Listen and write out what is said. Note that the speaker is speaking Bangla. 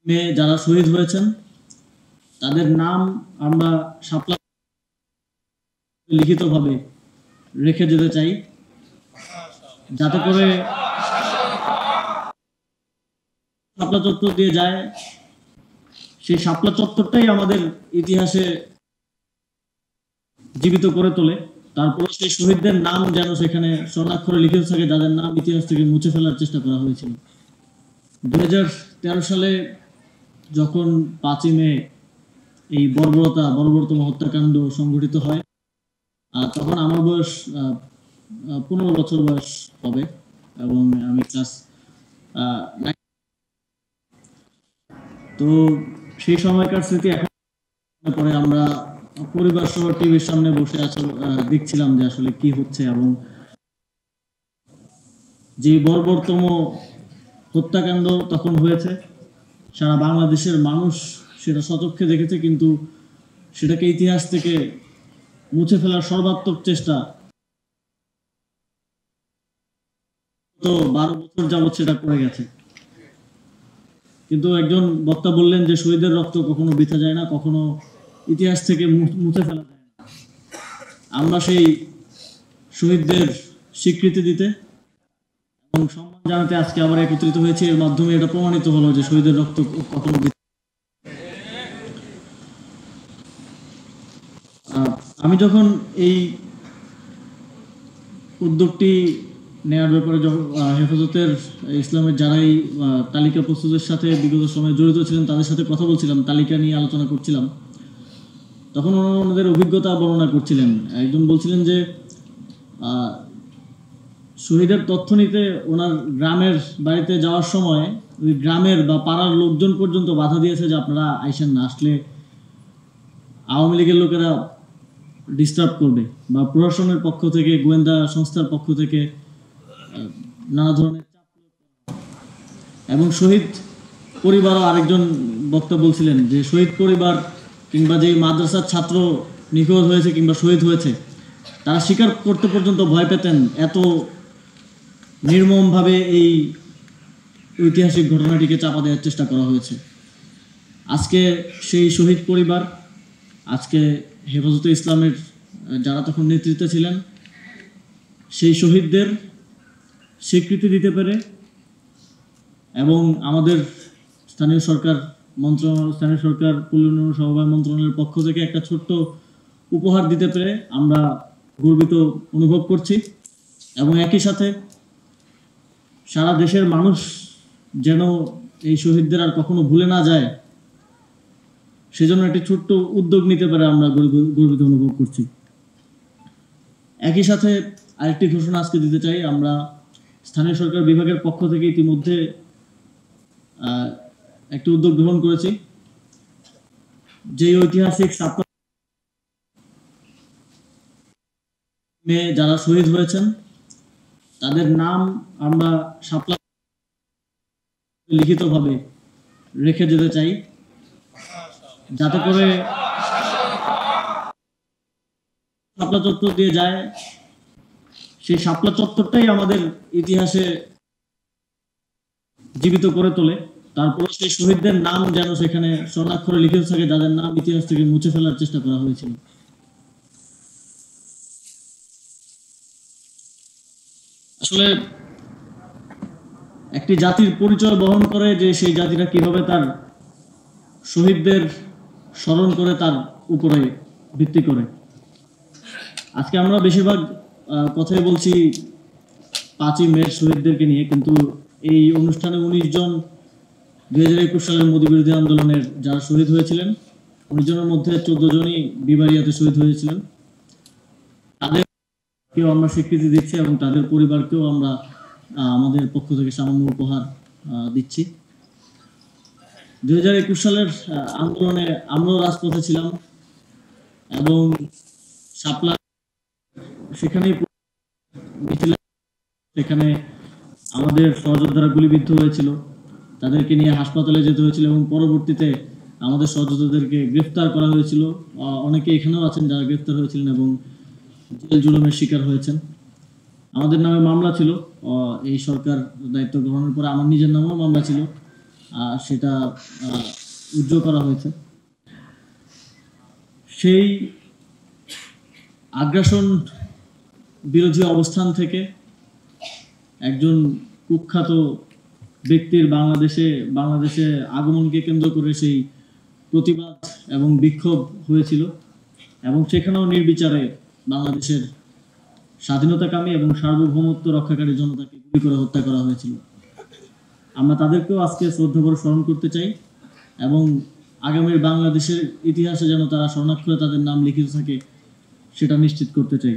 মেয়ে যারা শহীদ হয়েছেন তাদের নাম আমরা শাপলা লিখিতভাবে রেখে যেতে চাই, যাতে করে শাপলা চত্বর দিয়ে যায়, সেই শাপলা চত্বরটাই আমাদের ইতিহাসে জীবিত করে তোলে। তারপর সেই শহীদদের নাম যেন সেখানে স্বর্ণাক্ষরে লিখিত থাকে, যাদের নাম ইতিহাস থেকে মুছে ফেলার চেষ্টা করা হয়েছিল। 2013 সালে যখন 5ই মে এই বর্বরতম হত্যাকাণ্ড সংঘটিত হয়, তখন আমার বয়স 15 বছর বয়স হবে এবং আমি ক্লাস তো সেই সময়কার স্মৃতি এখন পরে আমরা পরিবার সহ টিভির সামনে বসে দেখছিলাম যে আসলে কি হচ্ছে, এবং যে বর্বরতম হত্যাকাণ্ড তখন হয়েছে সারা বাংলাদেশের মানুষ সেটা সচক্ষে দেখেছে, কিন্তু সেটাকে ইতিহাস থেকে মুছে ফেলার সর্বাত্মক চেষ্টা তো 12 বছর যাবৎ সেটা করে গেছে। কিন্তু একজন বক্তা বললেন যে শহীদের রক্ত কখনো বৃথা যায় না, কখনো ইতিহাস থেকে মুছে ফেলা যায় না। আমরা সেই শহীদদের স্বীকৃতি দিতে এবং সম্মান জানাতে আজকে আবার একত্রিত হয়েছে। এর মাধ্যমে এটা প্রমাণিত হলো যে শহীদের রক্ত কখনো আমি যখন এই উদ্যোগটি নেওয়ার ব্যাপারে হেফাজতের ইসলামের যারাই তালিকা প্রস্তুতের সাথে বিগত সময়ে জড়িত ছিলেন তাদের সাথে কথা বলছিলাম, তালিকা নিয়ে আলোচনা করছিলাম, তখন ওনারা ওনাদের অভিজ্ঞতা বর্ণনা করছিলেন। একজন বলছিলেন যে শহীদের তথ্য নিতে ওনার গ্রামের বাড়িতে যাওয়ার সময় ওই গ্রামের বা পাড়ার লোকজন পর্যন্ত বাধা দিয়েছে যে আপনারা আইসেন না, আসলে আওয়ামী লীগের লোকেরা ডিস্টার্ব করবে, বা প্রশাসনের পক্ষ থেকে, গোয়েন্দা সংস্থার পক্ষ থেকে নানা ধরনের চাপ। এবং শহীদ পরিবারও আরেকজন বক্তা বলছিলেন যে শহীদ পরিবার কিংবা যে মাদ্রাসার ছাত্র নিখোঁজ হয়েছে কিংবা শহীদ হয়েছে তারা স্বীকার করতে পর্যন্ত ভয় পেতেন, এত নির্মমভাবে এই ঐতিহাসিক ঘটনাটিকে চাপা দেওয়ার চেষ্টা করা হয়েছে। আজকে সেই শহীদ পরিবার, আজকে হেফাজতে ইসলামের যারা তখন নেতৃত্বে ছিলেন, সেই শহীদদের স্বীকৃতি দিতে পেরে এবং আমাদের স্থানীয় সরকার পল্লী উন্নয়ন সমবায় মন্ত্রণালয়ের পক্ষ থেকে একটা ছোট্ট উপহার দিতে পেরে আমরা গর্বিত অনুভব করছি। এবং একই সাথে সারা দেশের মানুষ যেন এই শহীদদের আর কখনো ভুলে না যায়, সেজন্য একটি ছোট্ট উদ্যোগ নিতে পারে আমরা গর্বিত অনুভব করছি। একই সাথে আরেকটি ঘোষণা আজকে দিতে চাই, আমরা স্থানীয় সরকার বিভাগের পক্ষ থেকে ইতিমধ্যে একটি উদ্যোগ গ্রহণ করেছি। যে ঐতিহাসিক মেয়ে যারা শহীদ হয়েছেন তাদের নাম আমরা শাপলা লিখিতভাবে রেখে যেতে চাই, যাতে করে শাপলা চত্বর দিয়ে যায়, সেই শাপলা চত্বরটাই আমাদের ইতিহাসে জীবিত করে তোলে। তারপর সেই শহীদদের নাম যেন সেখানে স্বর্ণাক্ষরে লিখিত থাকে, যাদের নাম ইতিহাস থেকে মুছে ফেলার চেষ্টা করা হয়েছিল। আসলে একটি জাতির পরিচয় বহন করে যে সেই জাতিটা কিভাবে তার শহীদদের স্মরণ করে, তার উপরে ভিত্তি করে। আজকে আমরা বেশিরভাগ কথাই বলছি 5ই মে শহীদদেরকে নিয়ে, কিন্তু এই অনুষ্ঠানে 19 জন 2021 সালের মোদী বিরোধী আন্দোলনের যারা শহীদ হয়েছিলেন, 19 জনের মধ্যে 14 জনই বিবারিয়াতে শহীদ হয়েছিলেন। তাদেরকেও আমরা স্বীকৃতি দিচ্ছি এবং তাদের পরিবারকেও আমরা আমাদের পক্ষ থেকে সামান্য উপহার দিচ্ছি। 2021 সালের আন্দোলনে আমরাও রাজপথে ছিলাম এবং শাপলা সেখানে আমাদের সহযোদ্ধারা গুলিবিদ্ধ হয়েছিল, তাদেরকে নিয়ে হাসপাতালে যেতে হয়েছিল এবং পরবর্তীতে আমাদের সহযোদ্ধাদেরকে গ্রেফতার করা হয়েছিল। অনেকে এখানেও আছেন যারা গ্রেফতার হয়েছিলেন এবং জেল জুলুমের শিকার হয়েছেন। আমাদের নামে মামলা ছিল, এই সরকার দায়িত্ব গ্রহণের পরে আমার নিজের নামেও মামলা ছিল। সেটা উজ্জ্বল করা হয়েছে। সেই আগ্রাসন বিরোধী অবস্থান থেকে একজন কুখ্যাত ব্যক্তির বাংলাদেশে আগমনকে কেন্দ্র করে সেই প্রতিবাদ এবং বিক্ষোভ হয়েছিল, এবং সেখানেও নির্বিচারে বাংলাদেশের স্বাধীনতাকামী এবং সার্বভৌমত্ব রক্ষাকারী জনতাকে গুলি করে হত্যা করা হয়েছিল। আমরা তাদেরকেও আজকে শ্রদ্ধাভরে স্মরণ করতে চাই এবং আগামীর বাংলাদেশের ইতিহাসে যেন তারা স্বর্ণাক্ষরে তাদের নাম লিখিত থাকে সেটা নিশ্চিত করতে চাই।